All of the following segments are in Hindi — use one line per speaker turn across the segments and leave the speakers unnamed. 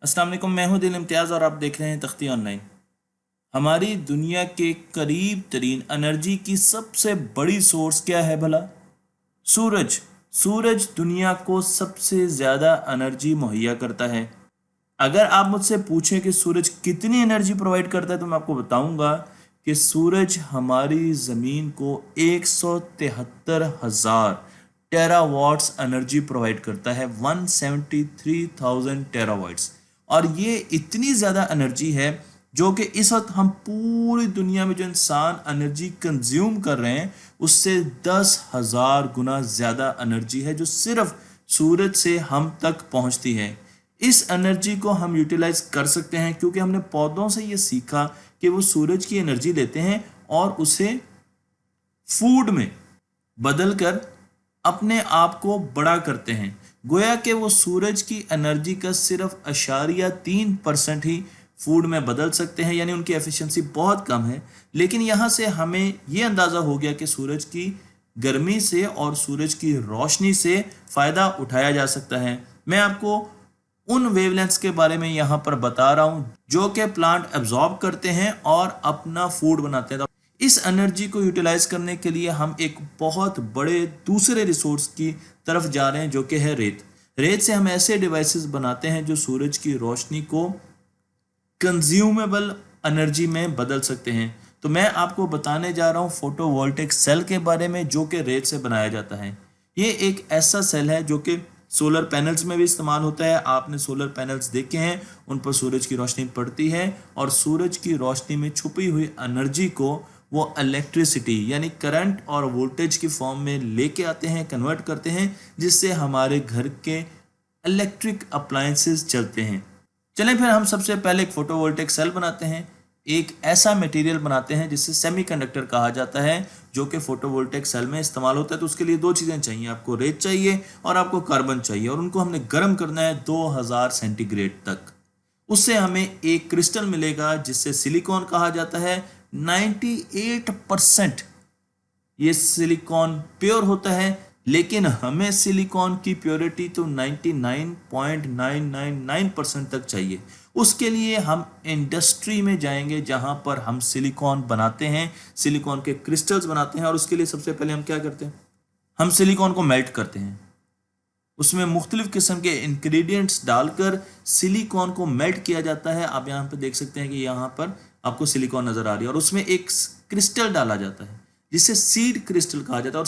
अस्सलाम वालेकुम, मैं हूं दिल इम्तियाज़ और आप देख रहे हैं तख्ती ऑनलाइन। हमारी दुनिया के करीब तरीन एनर्जी की सबसे बड़ी सोर्स क्या है भला? सूरज। सूरज दुनिया को सबसे ज़्यादा एनर्जी मुहैया करता है। अगर आप मुझसे पूछें कि सूरज कितनी एनर्जी प्रोवाइड करता है तो मैं आपको बताऊंगा कि सूरज हमारी ज़मीन को 173,000 टेरावाट्स एनर्जी प्रोवाइड करता है। 173,000 टेरावाट्स। और ये इतनी ज़्यादा एनर्जी है जो कि इस वक्त हम पूरी दुनिया में जो इंसान एनर्जी कंज्यूम कर रहे हैं उससे 10,000 गुना ज़्यादा एनर्जी है जो सिर्फ सूरज से हम तक पहुंचती है। इस एनर्जी को हम यूटिलाइज कर सकते हैं क्योंकि हमने पौधों से ये सीखा कि वो सूरज की एनर्जी लेते हैं और उसे फूड में बदलकर अपने आप को बड़ा करते हैं। गोया कि वो सूरज की एनर्जी का सिर्फ 0.3% ही फूड में बदल सकते हैं, यानी उनकी एफिशिएंसी बहुत कम है। लेकिन यहाँ से हमें ये अंदाज़ा हो गया कि सूरज की गर्मी से और सूरज की रोशनी से फ़ायदा उठाया जा सकता है। मैं आपको उन वेवलेंथ्स के बारे में यहाँ पर बता रहा हूँ जो कि प्लांट एब्जॉर्ब करते हैं और अपना फूड बनाते हैं। इस एनर्जी को यूटिलाइज करने के लिए हम एक बहुत बड़े दूसरे रिसोर्स की तरफ जा रहे हैं जो कि है रेत। रेत से हम ऐसे डिवाइसेस बनाते हैं जो सूरज की रोशनी को कंज्यूमेबल एनर्जी में बदल सकते हैं। तो मैं आपको बताने जा रहा हूँ फोटोवोल्टिक सेल के बारे में जो कि रेत से बनाया जाता है। ये एक ऐसा सेल है जो कि सोलर पैनल्स में भी इस्तेमाल होता है। आपने सोलर पैनल्स देखे हैं, उन पर सूरज की रोशनी पड़ती है और सूरज की रोशनी में छुपी हुई एनर्जी को वो इलेक्ट्रिसिटी यानी करंट और वोल्टेज की फॉर्म में लेके आते हैं, कन्वर्ट करते हैं, जिससे हमारे घर के इलेक्ट्रिक अप्लायंसेस चलते हैं। चलें फिर हम सबसे पहले एक फोटोवोल्टिक सेल बनाते हैं। एक ऐसा मटेरियल बनाते हैं जिसे सेमीकंडक्टर कहा जाता है जो कि फोटोवोल्टिक सेल में इस्तेमाल होता है। तो उसके लिए दो चीज़ें चाहिए, आपको रेत चाहिए और आपको कार्बन चाहिए, और उनको हमने गर्म करना है 2000 सेंटीग्रेड तक। उससे हमें एक क्रिस्टल मिलेगा जिससे सिलिकॉन कहा जाता है। 98% ये सिलिकॉन प्योर होता है, लेकिन हमें सिलिकॉन की प्योरिटी तो 99.999% तक चाहिए। उसके लिए हम इंडस्ट्री में जाएंगे जहां पर हम सिलिकॉन बनाते हैं, सिलिकॉन के क्रिस्टल्स बनाते हैं। और उसके लिए सबसे पहले हम क्या करते हैं, हम सिलिकॉन को मेल्ट करते हैं। उसमें मुख्तलिफ किस्म के इंग्रेडिएंट्स डालकर सिलिकॉन को मेल्ट किया जाता है। आप यहाँ पे देख सकते हैं कि यहाँ पर आपको सिलिकॉन नज़र आ रही है और उसमें एक क्रिस्टल डाला जाता है जिसे सीड क्रिस्टल कहा जाता है।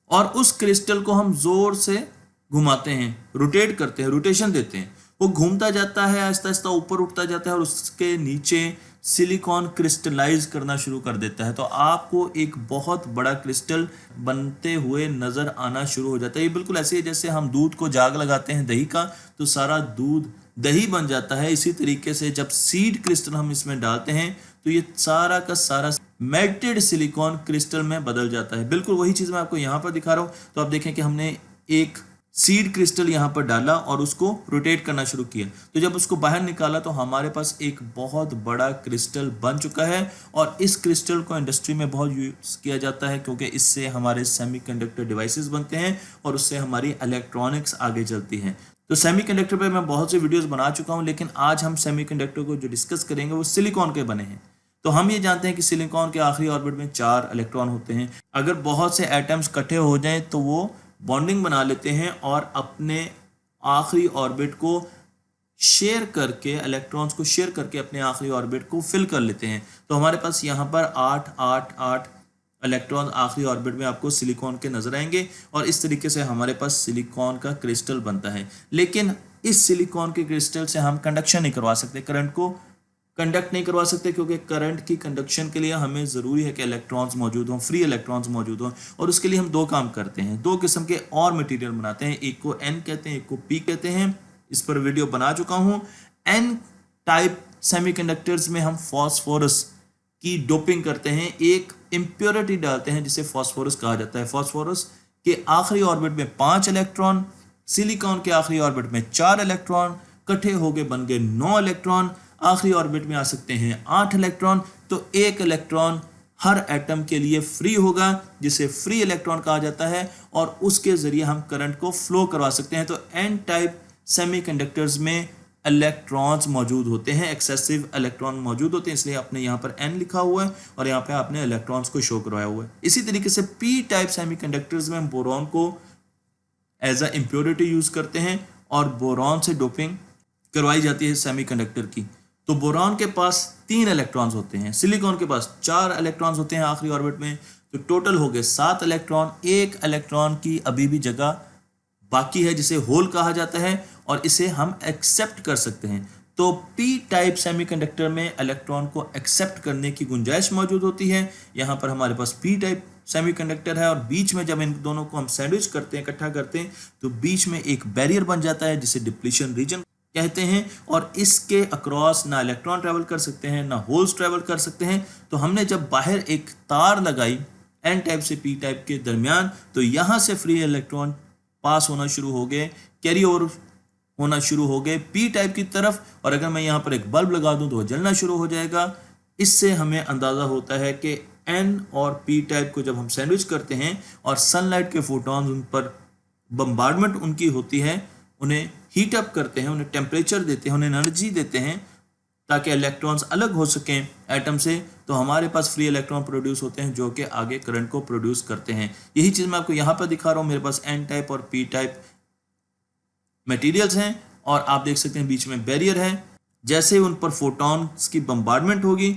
और उस क्रिस्टल को हम जोर से घुमाते हैं, रोटेट करते हैं, रोटेशन देते हैं। वो घूमता जाता है, आहिस्ता आहिस्ता ऊपर उठता जाता है और उसके नीचे सिलिकॉन क्रिस्टलाइज करना शुरू कर देता है। तो आपको एक बहुत बड़ा क्रिस्टल बनते हुए नज़र आना शुरू हो जाता है। ये बिल्कुल ऐसे ही जैसे हम दूध को जाग लगाते हैं दही का, तो सारा दूध दही बन जाता है। इसी तरीके से जब सीड क्रिस्टल हम इसमें डालते हैं तो ये सारा का सारा मेल्टेड सिलिकॉन क्रिस्टल में बदल जाता है। बिल्कुल वही चीज़ मैं आपको यहाँ पर दिखा रहा हूँ। तो आप देखें कि हमने एक सीड क्रिस्टल यहाँ पर डाला और उसको रोटेट करना शुरू किया। तो जब उसको बाहर निकाला तो हमारे पास एक बहुत बड़ा क्रिस्टल बन चुका है। और इस क्रिस्टल को इंडस्ट्री में बहुत यूज़ किया जाता है क्योंकि इससे हमारे सेमीकंडक्टर डिवाइसेस बनते हैं और उससे हमारी इलेक्ट्रॉनिक्स आगे चलती हैं। तो सेमीकंडक्टर पे मैं बहुत से वीडियोस बना चुका हूँ, लेकिन आज हम सेमीकंडक्टर को जो डिस्कस करेंगे वो सिलिकॉन के बने हैं। तो हम ये जानते हैं कि सिलिकॉन के आखिरी ऑर्बिट में 4 इलेक्ट्रॉन होते हैं। अगर बहुत से एटम्स इकट्ठे हो जाएं तो वो बॉन्डिंग बना लेते हैं और अपने आखिरी ऑर्बिट को शेयर करके, इलेक्ट्रॉन्स को शेयर करके अपने आखिरी ऑर्बिट को फिल कर लेते हैं। तो हमारे पास यहाँ पर 8 8 8 इलेक्ट्रॉन आखिरी ऑर्बिट में आपको सिलिकॉन के नजर आएंगे और इस तरीके से हमारे पास सिलिकॉन का क्रिस्टल बनता है। लेकिन इस सिलिकॉन के क्रिस्टल से हम कंडक्शन नहीं करवा सकते, करंट को कंडक्ट नहीं करवा सकते, क्योंकि करंट की कंडक्शन के लिए हमें ज़रूरी है कि इलेक्ट्रॉन्स मौजूद हों, फ्री इलेक्ट्रॉन्स मौजूद हों। और उसके लिए हम दो काम करते हैं, दो किस्म के और मटेरियल बनाते हैं। एक को एन कहते हैं, एक को पी कहते हैं। इस पर वीडियो बना चुका हूँ। एन टाइप सेमीकंडक्टर्स में हम फॉस्फोरस की डोपिंग करते हैं, एक इम्प्योरिटी डालते हैं जिसे फॉस्फोरस कहा जाता है। फॉस्फोरस के आखिरी ऑर्बिट में 5 इलेक्ट्रॉन, सिलिकॉन के आखिरी ऑर्बिट में 4 इलेक्ट्रॉन, इकट्ठे हो गए बन गए 9 इलेक्ट्रॉन। आखिरी ऑर्बिट में आ सकते हैं 8 इलेक्ट्रॉन। तो एक इलेक्ट्रॉन हर एटम के लिए फ्री होगा जिसे फ्री इलेक्ट्रॉन कहा जाता है और उसके जरिए हम करंट को फ्लो करवा सकते हैं। तो एन टाइप सेमीकंडक्टर्स में इलेक्ट्रॉन्स मौजूद होते हैं, एक्सेसिव इलेक्ट्रॉन मौजूद होते हैं, इसलिए आपने यहाँ पर n लिखा हुआ है और यहाँ पे आपने इलेक्ट्रॉन्स को शो करवाया हुआ है। इसी तरीके से p टाइप सेमीकंडक्टर्स में हम बोरॉन को एज अ इम्प्योरिटी यूज करते हैं और बोरॉन से डोपिंग करवाई जाती है सेमीकंडक्टर की। तो बोरॉन के पास 3 इलेक्ट्रॉन्स होते हैं, सिलिकॉन के पास 4 इलेक्ट्रॉन्स होते हैं आखिरी ऑर्बिट में, तो टोटल हो गए 7 इलेक्ट्रॉन। एक इलेक्ट्रॉन की अभी भी जगह बाकी है जिसे होल कहा जाता है और इसे हम एक्सेप्ट कर सकते हैं। तो p टाइप सेमीकंडक्टर में इलेक्ट्रॉन को एक्सेप्ट करने की गुंजाइश मौजूद होती है। यहाँ पर हमारे पास p टाइप सेमीकंडक्टर है और बीच में जब इन दोनों को हम सैंडविच करते हैं, इकट्ठा करते हैं, तो बीच में एक बैरियर बन जाता है जिसे डिप्लीशन रीजन कहते हैं और इसके अक्रॉस ना इलेक्ट्रॉन ट्रेवल कर सकते हैं ना होल्स ट्रेवल कर सकते हैं। तो हमने जब बाहर एक तार लगाई n टाइप से p टाइप के दरमियान, तो यहाँ से फ्री इलेक्ट्रॉन पास होना शुरू हो गए, कैरी ओवर होना शुरू हो गए p टाइप की तरफ, और अगर मैं यहाँ पर एक बल्ब लगा दूं तो वह जलना शुरू हो जाएगा। इससे हमें अंदाज़ा होता है कि n और p टाइप को जब हम सैंडविच करते हैं और सनलाइट के फोटॉन्स उन पर बम्बार्डमेंट उनकी होती है, उन्हें हीट अप करते हैं, उन्हें टेम्परेचर देते हैं, उन्हें एनर्जी देते हैं ताकि इलेक्ट्रॉन्स अलग हो सकें एटम से, तो हमारे पास फ्री इलेक्ट्रॉन प्रोड्यूस होते हैं जो कि आगे करंट को प्रोड्यूस करते हैं। यही चीज़ मैं आपको यहाँ पर दिखा रहा हूँ। मेरे पास n टाइप और p टाइप मटेरियल्स हैं और आप देख सकते हैं बीच में बैरियर है। जैसे ही उन पर फोटॉन्स की बम्बार्डमेंट होगी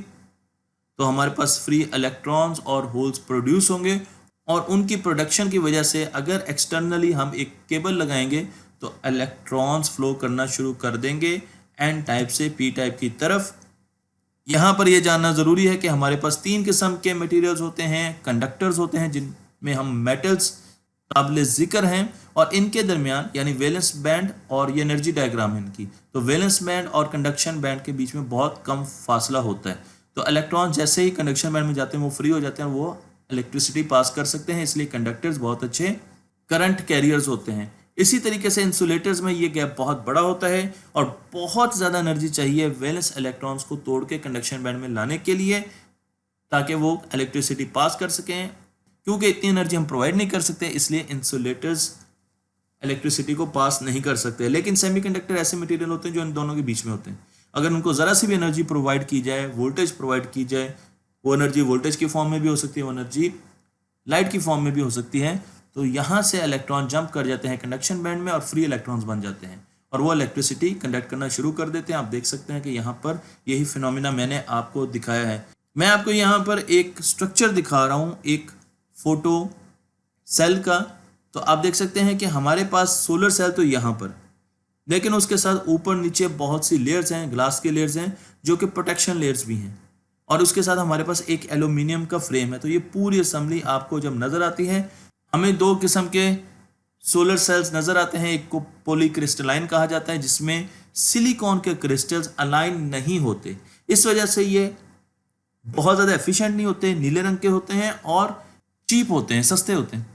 तो हमारे पास फ्री इलेक्ट्रॉन्स और होल्स प्रोड्यूस होंगे और उनकी प्रोडक्शन की वजह से अगर एक्सटर्नली हम एक केबल लगाएंगे तो इलेक्ट्रॉन्स फ्लो करना शुरू कर देंगे n टाइप से p टाइप की तरफ। यहाँ पर यह जानना ज़रूरी है कि हमारे पास 3 किस्म के मटेरियल्स होते हैं, कंडक्टर्स होते हैं जिनमें हम मेटल्स काबिल ज़िक्र हैं और इनके दरमियान यानी वैलेंस बैंड और ये एनर्जी डायग्राम है इनकी। तो वैलेंस बैंड और कंडक्शन बैंड के बीच में बहुत कम फासला होता है। तो इलेक्ट्रॉन जैसे ही कंडक्शन बैंड में जाते हैं वो फ्री हो जाते हैं, वो इलेक्ट्रिसिटी पास कर सकते हैं, इसलिए कंडक्टर्स बहुत अच्छे करंट कैरियर्स होते हैं। इसी तरीके से इंसुलेटर्स में ये गैप बहुत बड़ा होता है और बहुत ज़्यादा एनर्जी चाहिए वैलेंस इलेक्ट्रॉन्स को तोड़ के कंडक्शन बैंड में लाने के लिए ताकि वो इलेक्ट्रिसिटी पास कर सकें। क्योंकि इतनी एनर्जी हम प्रोवाइड नहीं कर सकते, इसलिए इंसुलेटर्स इलेक्ट्रिसिटी को पास नहीं कर सकते। लेकिन सेमीकंडक्टर ऐसे मटेरियल होते हैं जो इन दोनों के बीच में होते हैं। अगर उनको ज़रा सी भी एनर्जी प्रोवाइड की जाए, वोल्टेज प्रोवाइड की जाए, वो एनर्जी वोल्टेज की फॉर्म में भी हो सकती है, वो एनर्जी लाइट की फॉर्म में भी हो सकती है, तो यहाँ से इलेक्ट्रॉन जंप कर जाते हैं कंडक्शन बैंड में और फ्री इलेक्ट्रॉन्स बन जाते हैं और वो इलेक्ट्रिसिटी कंडक्ट करना शुरू कर देते हैं। आप देख सकते हैं कि यहाँ पर यही फिनोमिना मैंने आपको दिखाया है। मैं आपको यहाँ पर एक स्ट्रक्चर दिखा रहा हूँ एक फोटो सेल का। तो आप देख सकते हैं कि हमारे पास सोलर सेल तो यहाँ पर, लेकिन उसके साथ ऊपर नीचे बहुत सी लेयर्स हैं, ग्लास के लेयर्स हैं जो कि प्रोटेक्शन लेयर्स भी हैं, और उसके साथ हमारे पास एक एल्यूमिनियम का फ्रेम है। तो ये पूरी असेंबली आपको जब नज़र आती है, हमें 2 किस्म के सोलर सेल्स नज़र आते हैं। एक को पॉलीक्रिस्टलाइन कहा जाता है जिसमें सिलिकॉन के क्रिस्टल्स अलाइन नहीं होते, इस वजह से ये बहुत ज़्यादा एफिशिएंट नहीं होते, नीले रंग के होते हैं और चीप होते हैं, सस्ते होते हैं।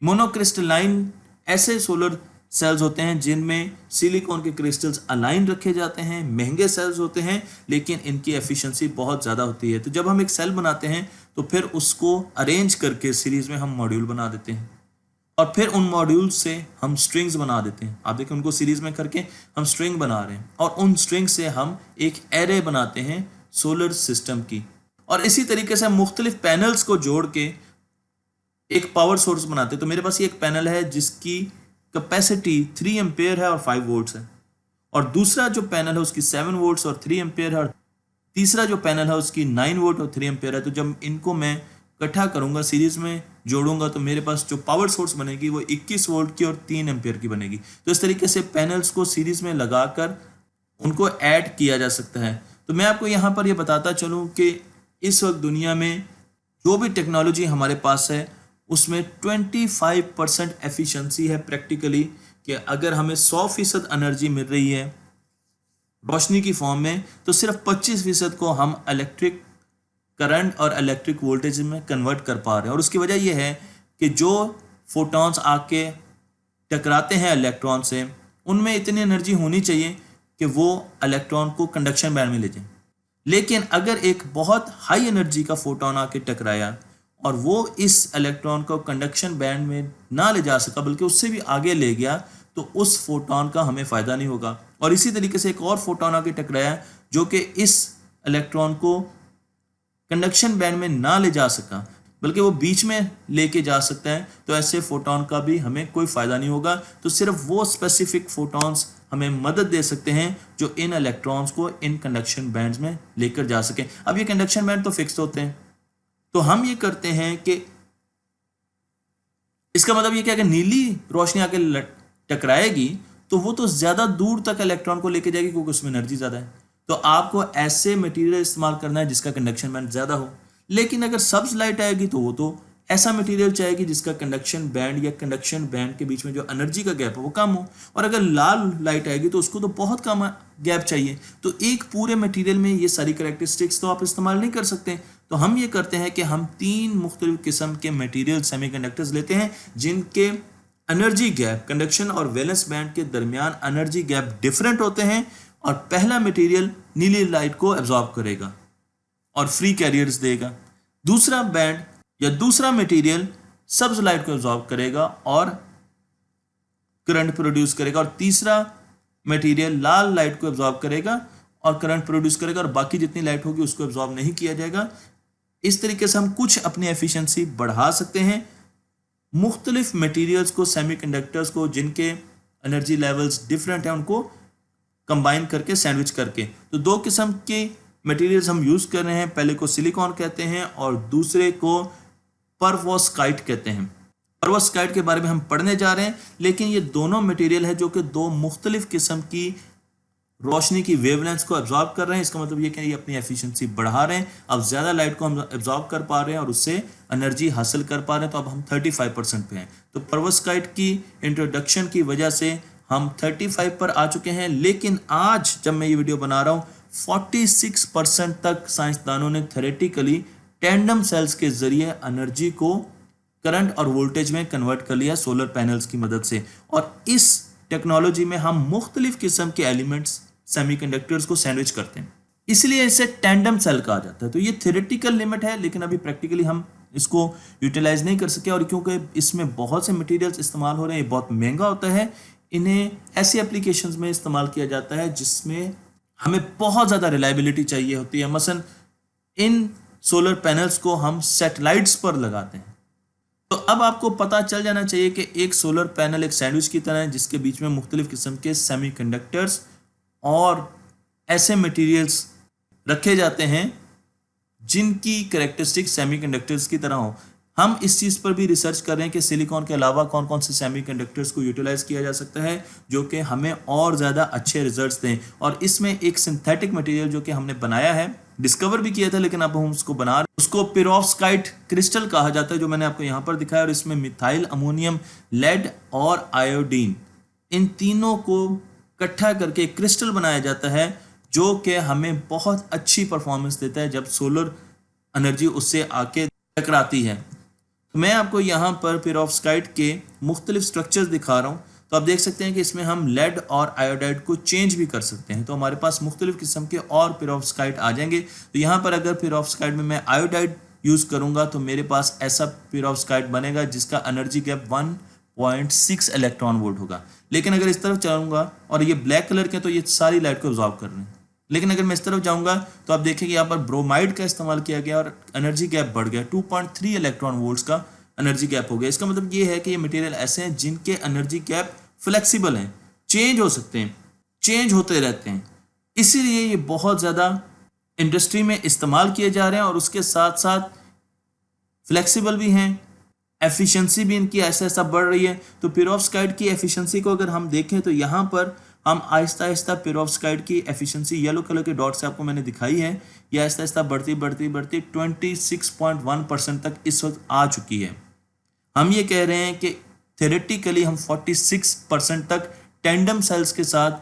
मोनोक्रिस्टलाइन ऐसे सोलर सेल्स होते हैं जिनमें सिलिकॉन के क्रिस्टल्स अलाइन रखे जाते हैं, महंगे सेल्स होते हैं लेकिन इनकी एफिशिएंसी बहुत ज़्यादा होती है। तो जब हम एक सेल बनाते हैं तो फिर उसको अरेंज करके सीरीज में हम मॉड्यूल बना देते हैं और फिर उन मॉड्यूल से हम स्ट्रिंग्स बना देते हैं। आप देखें उनको सीरीज में करके हम स्ट्रिंग बना रहे हैं और उन स्ट्रिंग से हम एक एरे बनाते हैं सोलर सिस्टम की। और इसी तरीके से हम मुख्तलिफ पैनल्स को जोड़ के एक पावर सोर्स बनाते हैं। तो मेरे पास ये एक पैनल है जिसकी कैपेसिटी 3 एम्पेयर है और 5 वोल्ट्स है, और दूसरा जो पैनल है उसकी 7 वोल्ट्स और 3 एम्पेयर है, और तीसरा जो पैनल है उसकी 9 वोल्ट और 3 एम्पेयर है। तो जब इनको मैं इकट्ठा करूंगा, सीरीज में जोड़ूंगा, तो मेरे पास जो पावर सोर्स बनेगी वो 21 वोल्ट की और 3 एम्पेयर की बनेगी। तो इस तरीके से पैनल्स को सीरीज में लगाकर उनको ऐड किया जा सकता है। तो मैं आपको यहाँ पर ये बताता चलूँ कि इस वक्त दुनिया में जो भी टेक्नोलॉजी हमारे पास है उसमें 25% एफिशिएंसी है प्रैक्टिकली, कि अगर हमें 100% एनर्जी मिल रही है रोशनी की फॉर्म में, तो सिर्फ 25% को हम इलेक्ट्रिक करंट और इलेक्ट्रिक वोल्टेज में कन्वर्ट कर पा रहे हैं। और उसकी वजह यह है कि जो फोटॉन्स आके टकराते हैं इलेक्ट्रॉन से, उनमें इतनी एनर्जी होनी चाहिए कि वो इलेक्ट्रॉन को कंडक्शन बैंड में ले जाए। लेकिन अगर एक बहुत हाई एनर्जी का फोटॉन आके टकराया और वो इस इलेक्ट्रॉन को कंडक्शन बैंड में ना ले जा सका बल्कि उससे भी आगे ले गया, तो उस फोटोन का हमें फ़ायदा नहीं होगा। और इसी तरीके से एक और फोटोन आके टकराया जो कि इस इलेक्ट्रॉन को कंडक्शन बैंड में ना ले जा सका, बल्कि वो बीच में लेके जा सकता है, तो ऐसे फोटोन का भी हमें कोई फ़ायदा नहीं होगा। तो सिर्फ वो स्पेसिफिक फोटॉन्स हमें मदद दे सकते हैं जो इन इलेक्ट्रॉन्स को इन कंडक्शन बैंड्स में लेकर जा सकें। अब ये कंडक्शन बैंड तो फिक्स होते हैं, तो हम ये करते हैं कि इसका मतलब ये क्या कि नीली रोशनी आके टकराएगी तो वो तो ज़्यादा दूर तक इलेक्ट्रॉन को लेके जाएगी क्योंकि उसमें एनर्जी ज़्यादा है। तो आपको ऐसे मटेरियल इस्तेमाल करना है जिसका कंडक्शन बैंड ज़्यादा हो। लेकिन अगर सब्ज लाइट आएगी तो वो तो ऐसा मटेरियल चाहिए जिसका कंडक्शन बैंड या कंडक्शन बैंड के बीच में जो एनर्जी का गैप है वो कम हो। और अगर लाल लाइट आएगी तो उसको तो बहुत कम गैप चाहिए। तो एक पूरे मटेरियल में ये सारी करैक्टरिस्टिक्स तो आप इस्तेमाल नहीं कर सकते। तो हम ये करते हैं कि हम 3 मुख्तलिफ किस्म के मटेरियल सेमीकंडक्टर्स लेते हैं जिनके एनर्जी गैप कंडक्शन और वैलेंस बैंड के दरमियान एनर्जी गैप डिफरेंट होते हैं। और पहला मटेरियल नीली लाइट को एब्जॉर्ब करेगा और फ्री कैरियर्स देगा, दूसरा बैंड या दूसरा मटेरियल सब्ज लाइट को एब्जॉर्ब करेगा और करंट प्रोड्यूस करेगा, और तीसरा मटेरियल लाल लाइट को एब्जॉर्ब करेगा और करंट प्रोड्यूस करेगा, और बाकी जितनी लाइट होगी उसको एब्जॉर्ब नहीं किया जाएगा। इस तरीके से हम कुछ अपनी एफिशिएंसी बढ़ा सकते हैं मुख्तलिफ मटेरियल्स को, सेमीकंडक्टर्स को जिनके एनर्जी लेवल्स डिफरेंट हैं उनको कंबाइन करके, सैंडविच करके। तो 2 किस्म के मटेरियल्स हम यूज़ कर रहे हैं, पहले को सिलिकॉन कहते हैं और दूसरे को परवोस्काइट कहते हैं। परवोस्काइट के बारे में हम पढ़ने जा रहे हैं, लेकिन ये दोनों मटेरियल है जो कि 2 मुख्तलिफ किस्म की रोशनी की वेवलेंथ्स को एब्जॉर्ब कर रहे हैं। इसका मतलब ये कि ये अपनी एफिशिएंसी बढ़ा रहे हैं, अब ज़्यादा लाइट को हम एब्जॉर्ब कर पा रहे हैं और उससे एनर्जी हासिल कर पा रहे हैं। तो अब हम 35% पे हैं। तो परवोस्काइट की इंट्रोडक्शन की वजह से हम 35 पर आ चुके हैं, लेकिन आज जब मैं ये वीडियो बना रहा हूँ 46% तक साइंसदानों ने थ्योरेटिकली टैंडम सेल्स के जरिए एनर्जी को करंट और वोल्टेज में कन्वर्ट कर लिया सोलर पैनल्स की मदद से। और इस टेक्नोलॉजी में हम मुख्तलिफ किस्म के एलिमेंट्स सेमीकंडक्टर्स को सैंडविच करते हैं, इसलिए इसे टैंडम सेल कहा जाता है। तो ये थ्योरेटिकल लिमिट है, लेकिन अभी प्रैक्टिकली हम इसको यूटिलाइज नहीं कर सके। और क्योंकि इसमें बहुत से मटेरियल्स इस्तेमाल हो रहे हैं, ये बहुत महंगा होता है, इन्हें ऐसी एप्लीकेशंस में इस्तेमाल किया जाता है जिसमें हमें बहुत ज़्यादा रिलायबिलिटी चाहिए होती है। मसलन इन सोलर पैनल्स को हम सैटेलाइट्स पर लगाते हैं। तो अब आपको पता चल जाना चाहिए कि एक सोलर पैनल एक सैंडविच की तरह है जिसके बीच में मुख्तलिफ किस्म के सेमीकंडक्टर्स और ऐसे मटेरियल्स रखे जाते हैं जिनकी करैक्टरिस्टिक सेमीकंडक्टर्स की तरह हो। हम इस चीज़ पर भी रिसर्च कर रहे हैं कि सिलिकॉन के अलावा कौन कौन से सेमीकंडक्टर्स को यूटिलाइज किया जा सकता है जो कि हमें और ज़्यादा अच्छे रिजल्ट्स दें। और इसमें एक सिंथेटिक मटेरियल जो कि हमने बनाया है, डिस्कवर भी किया था, लेकिन अब हम उसको बना रहे हैं, उसको पेरोव्स्काइट क्रिस्टल कहा जाता है, जो मैंने आपको यहाँ पर दिखाया। और इसमें मिथाइल अमोनियम, लेड और आयोडीन, इन तीनों को इकट्ठा करके क्रिस्टल बनाया जाता है जो कि हमें बहुत अच्छी परफॉर्मेंस देता है जब सोलर एनर्जी उससे आके टकराती है। तो मैं आपको यहाँ पर पेरोव्स्काइट के मुख्तलिफ स्ट्रक्चर्स दिखा रहा हूँ। तो आप देख सकते हैं कि इसमें हम लेड और आयोडाइड को चेंज भी कर सकते हैं, तो हमारे पास मुख्तलिफ किस्म के और पेरोव्स्काइट आ जाएंगे। तो यहाँ पर अगर पेरोव्स्काइट में मैं आयोडाइड यूज़ करूँगा तो मेरे पास ऐसा पेरोव्स्काइट बनेगा जिसका एनर्जी गैप 1.6 इलेक्ट्रॉन वोल्ट होगा। लेकिन अगर इस तरफ जाऊँगा, और ये ब्लैक कलर के, तो ये सारी लाइट को ऑब्जॉर्व कर रहे हैं। लेकिन अगर मैं इस तरफ जाऊंगा तो आप देखेंगे यहाँ पर ब्रोमाइड का इस्तेमाल किया गया और एनर्जी गैप बढ़ गया, 2.3 इलेक्ट्रॉन वोल्ट्स का एनर्जी गैप हो गया। इसका मतलब ये है कि ये मटेरियल ऐसे हैं जिनके एनर्जी गैप फ्लेक्सिबल हैं, चेंज हो सकते हैं, चेंज होते रहते हैं, इसीलिए ये बहुत ज़्यादा इंडस्ट्री में इस्तेमाल किए जा रहे हैं। और उसके साथ साथ फ्लेक्सिबल भी हैं, एफिशिएंसी भी इनकी ऐसा ऐसा बढ़ रही है। तो पेरोव्स्काइट की एफिशिएंसी को अगर हम देखें तो यहाँ पर हम आहिस्ता आहिस्ता पेरोव्स्काइट की एफिशिएंसी येलो कलर के डॉट से आपको मैंने दिखाई है, ये आहिस्ता आहिस्ता बढ़ती बढ़ती बढ़ती 26.1% तक इस वक्त आ चुकी है। हम ये कह रहे हैं कि थ्योरेटिकली हम 46% तक टैंडम सेल्स के साथ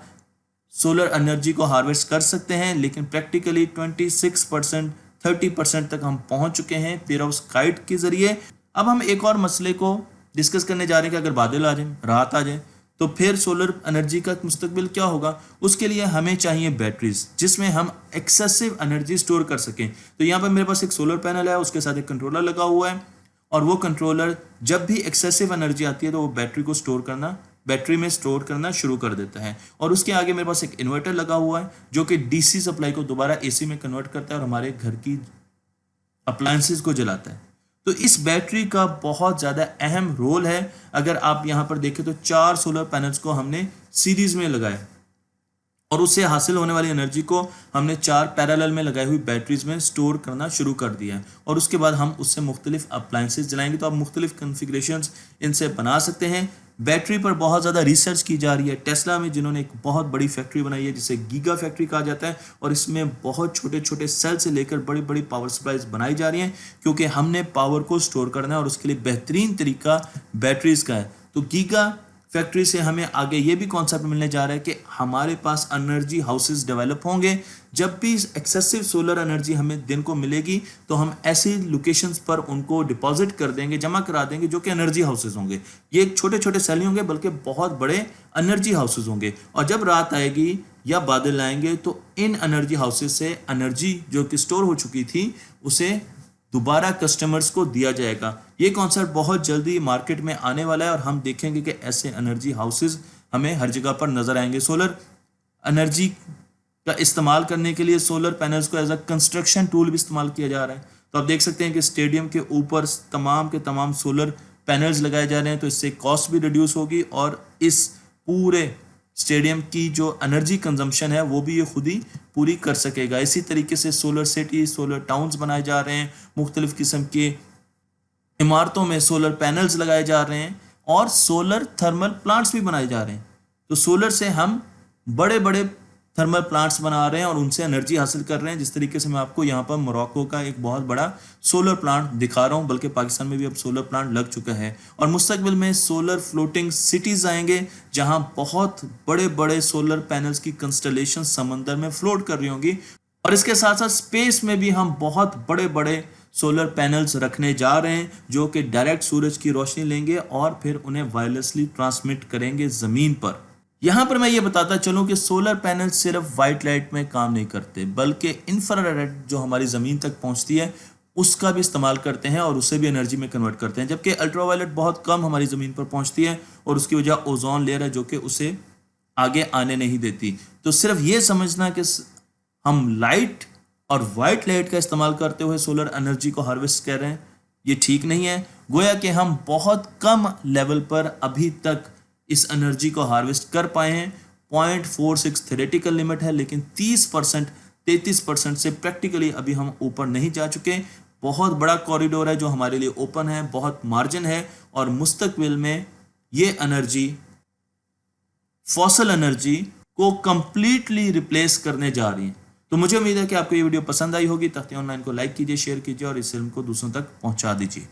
सोलर एनर्जी को हार्वेस्ट कर सकते हैं, लेकिन प्रैक्टिकली 26%, 30% तक हम पहुंच चुके हैं पेरोव्स्काइट के जरिए। अब हम एक और मसले को डिस्कस करने जा रहे हैं कि अगर बादल आ जाए, रात आ जाए, तो फिर सोलर एनर्जी का मुस्तकबिल क्या होगा। उसके लिए हमें चाहिए बैटरीज जिसमें हम एक्सेसिव एनर्जी स्टोर कर सकें। तो यहाँ पर मेरे पास एक सोलर पैनल है, उसके साथ एक कंट्रोलर लगा हुआ है, और वो कंट्रोलर जब भी एक्सेसिव एनर्जी आती है तो वो बैटरी को स्टोर करना बैटरी में स्टोर करना शुरू कर देता है। और उसके आगे मेरे पास एक इन्वर्टर लगा हुआ है जो कि डीसी सप्लाई को दोबारा एसी में कन्वर्ट करता है और हमारे घर की अप्लायंसेस को जलाता है। तो इस बैटरी का बहुत ज़्यादा अहम रोल है। अगर आप यहाँ पर देखें तो 4 सोलर पैनल्स को हमने सीरीज में लगाया और उससे हासिल होने वाली एनर्जी को हमने 4 पैरेलल में लगाई हुई बैटरीज में स्टोर करना शुरू कर दिया है और उसके बाद हम उससे मुख्तलिफ अप्लायंसेस जलाएंगे। तो आप मुख्तलिफ कन्फिग्रेशंस इनसे बना सकते हैं। बैटरी पर बहुत ज़्यादा रिसर्च की जा रही है। टेस्ला में जिन्होंने एक बहुत बड़ी फैक्ट्री बनाई है जिसे गीगा फैक्ट्री कहा जाता है और इसमें बहुत छोटे छोटे सेल से लेकर बड़ी बड़ी पावर सप्लाईज बनाई जा रही हैं क्योंकि हमने पावर को स्टोर करना है और उसके लिए बेहतरीन तरीका बैटरीज का है। तो गीगा फैक्ट्री से हमें आगे ये भी कॉन्सेप्ट मिलने जा रहा है कि हमारे पास एनर्जी हाउसेस डेवलप होंगे। जब भी एक्सेसिव सोलर एनर्जी हमें दिन को मिलेगी तो हम ऐसी लोकेशंस पर उनको डिपॉजिट कर देंगे, जमा करा देंगे जो कि एनर्जी हाउसेस होंगे। ये छोटे छोटे सेल नहीं होंगे बल्कि बहुत बड़े एनर्जी हाउसेस होंगे और जब रात आएगी या बादल आएंगे तो इन एनर्जी हाउसेस से एनर्जी जो कि स्टोर हो चुकी थी उसे दोबारा कस्टमर्स को दिया जाएगा। ये कॉन्सेप्ट बहुत जल्दी मार्केट में आने वाला है और हम देखेंगे कि ऐसे एनर्जी हाउसेस हमें हर जगह पर नजर आएंगे। सोलर एनर्जी का इस्तेमाल करने के लिए सोलर पैनल्स को एज अ कंस्ट्रक्शन टूल भी इस्तेमाल किया जा रहा है। तो आप देख सकते हैं कि स्टेडियम के ऊपर तमाम के तमाम सोलर पैनल्स लगाए जा रहे हैं तो इससे कॉस्ट भी रिड्यूस होगी और इस पूरे स्टेडियम की जो एनर्जी कंजम्पशन है वो भी ये खुद ही पूरी कर सकेगा। इसी तरीके से सोलर सिटी, सोलर टाउन्स बनाए जा रहे हैं, मुख्तलिफ किस्म के इमारतों में सोलर पैनल्स लगाए जा रहे हैं और सोलर थर्मल प्लांट्स भी बनाए जा रहे हैं। तो सोलर से हम बड़े बड़े थर्मल प्लांट्स बना रहे हैं और उनसे एनर्जी हासिल कर रहे हैं। जिस तरीके से मैं आपको यहाँ पर मोरक्को का एक बहुत बड़ा सोलर प्लांट दिखा रहा हूँ, बल्कि पाकिस्तान में भी अब सोलर प्लांट लग चुका है और मुस्तकबिल में सोलर फ्लोटिंग सिटीज़ आएंगे जहाँ बहुत बड़े बड़े सोलर पैनल्स की कंस्टलेशन समंदर में फ्लोट कर रही होंगी। और इसके साथ साथ स्पेस में भी हम बहुत बड़े बड़े सोलर पैनल्स रखने जा रहे हैं जो कि डायरेक्ट सूरज की रोशनी लेंगे और फिर उन्हें वायरलेसली ट्रांसमिट करेंगे ज़मीन पर। यहाँ पर मैं ये बताता चलूँ कि सोलर पैनल सिर्फ वाइट लाइट में काम नहीं करते बल्कि इंफ्रारेड जो हमारी ज़मीन तक पहुँचती है उसका भी इस्तेमाल करते हैं और उसे भी एनर्जी में कन्वर्ट करते हैं। जबकि अल्ट्रावायलेट बहुत कम हमारी ज़मीन पर पहुँचती है और उसकी वजह ओजोन लेयर है जो कि उसे आगे आने नहीं देती। तो सिर्फ ये समझना कि हम लाइट और वाइट लाइट का इस्तेमाल करते हुए सोलर एनर्जी को हार्वेस्ट कर रहे हैं ये ठीक नहीं है। गोया कि हम बहुत कम लेवल पर अभी तक इस एनर्जी को हार्वेस्ट कर पाए हैं। 0.46 थ्योरेटिकल लिमिट है लेकिन 33% से प्रैक्टिकली अभी हम ऊपर नहीं जा चुके। बहुत बड़ा कॉरिडोर है जो हमारे लिए ओपन है, बहुत मार्जिन है और मुस्तकबिल में ये एनर्जी फॉसिल एनर्जी को कंप्लीटली रिप्लेस करने जा रही है। तो मुझे उम्मीद है कि आपको ये वीडियो पसंद आई होगी। तख्ती ऑनलाइन को लाइक कीजिए, शेयर कीजिए और इस फिल्म को दूसरों तक पहुंचा दीजिए।